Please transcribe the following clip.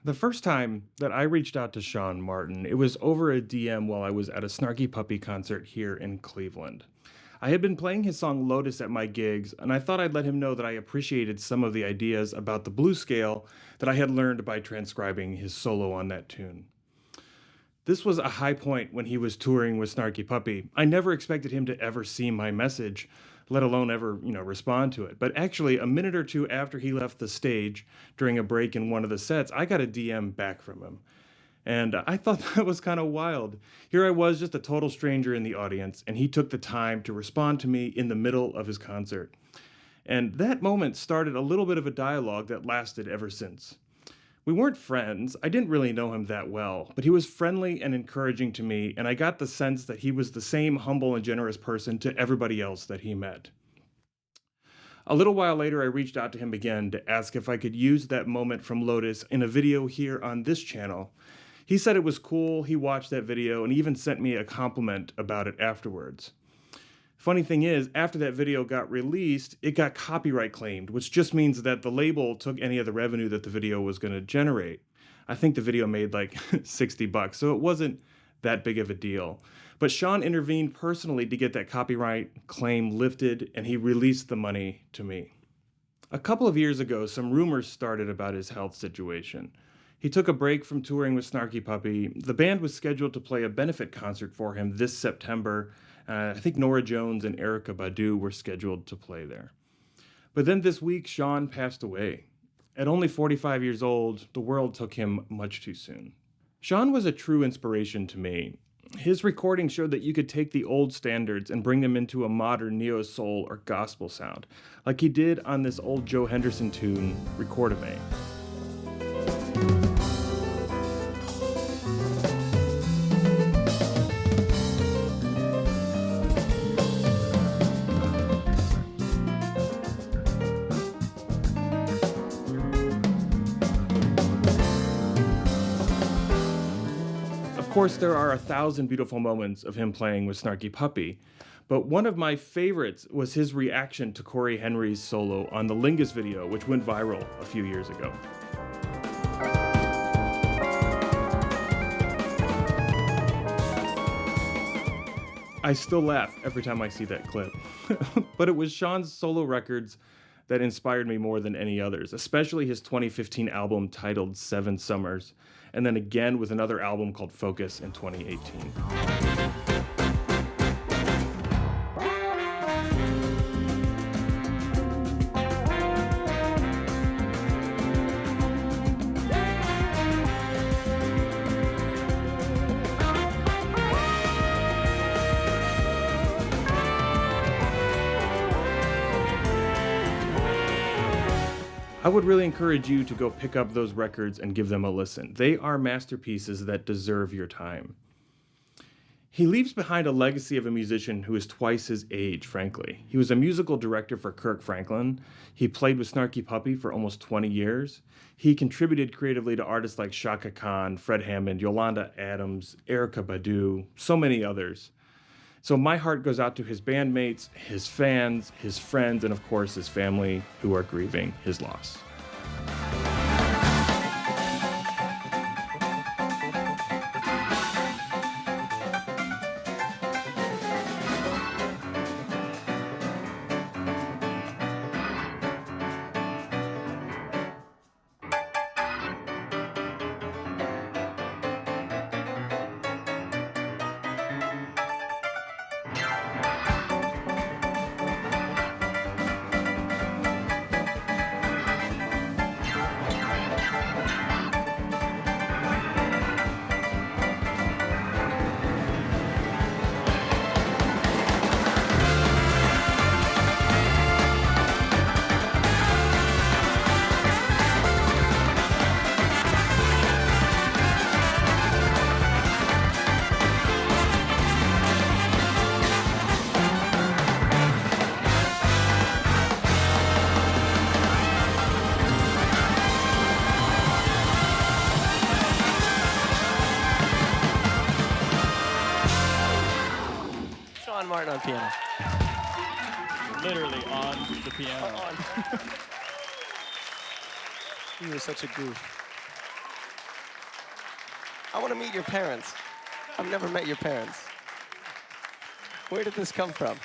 The first time that I reached out to Shaun Martin, it was over a DM while I was at a Snarky Puppy concert here in Cleveland. I had been playing his song Lotus at my gigs, and I thought I'd let him know that I appreciated some of the ideas about the blues scale that I had learned by transcribing his solo on that tune. This was a high point when he was touring with Snarky Puppy. I never expected him to ever see my message, let alone ever, respond to it. But actually, a minute or two after he left the stage during a break in one of the sets, I got a DM back from him. And I thought that was kind of wild. Here I was, just a total stranger in the audience, and he took the time to respond to me in the middle of his concert. And that moment started a little bit of a dialogue that lasted ever since. We weren't friends. I didn't really know him that well, but he was friendly and encouraging to me, and I got the sense that he was the same humble and generous person to everybody else that he met. A little while later, I reached out to him again to ask if I could use that moment from Lotus in a video here on this channel. He said it was cool, he watched that video, and even sent me a compliment about it afterwards. Funny thing is, after that video got released, it got copyright claimed, which just means that the label took any of the revenue that the video was going to generate. I think the video made like 60 bucks, so it wasn't that big of a deal. But Shaun intervened personally to get that copyright claim lifted, and he released the money to me. A couple of years ago, some rumors started about his health situation. He took a break from touring with Snarky Puppy. The band was scheduled to play a benefit concert for him this September. I think Norah Jones and Erykah Badu were scheduled to play there. But then this week, Shaun passed away. At only 45 years old, the world took him much too soon. Shaun was a true inspiration to me. His recording showed that you could take the old standards and bring them into a modern neo-soul or gospel sound, like he did on this old Joe Henderson tune, Record-A-Me. Of course, there are 1,000 beautiful moments of him playing with Snarky Puppy, but one of my favorites was his reaction to Corey Henry's solo on the Lingus video, which went viral a few years ago. I still laugh every time I see that clip. But it was Shaun's solo records that inspired me more than any others, especially his 2015 album titled Seven Summers, and then again with another album called Focus in 2018. I would really encourage you to go pick up those records and give them a listen. They are masterpieces that deserve your time. He leaves behind a legacy of a musician who is twice his age, frankly. He was a musical director for Kirk Franklin. He played with Snarky Puppy for almost 20 years. He contributed creatively to artists like Shaka Khan, Fred Hammond, Yolanda Adams, Erykah Badu, so many others. So my heart goes out to his bandmates, his fans, his friends, and of course his family who are grieving his loss. Shaun Martin on piano. Literally on the piano. You were such a goof. I want to meet your parents. I've never met your parents. Where did this come from?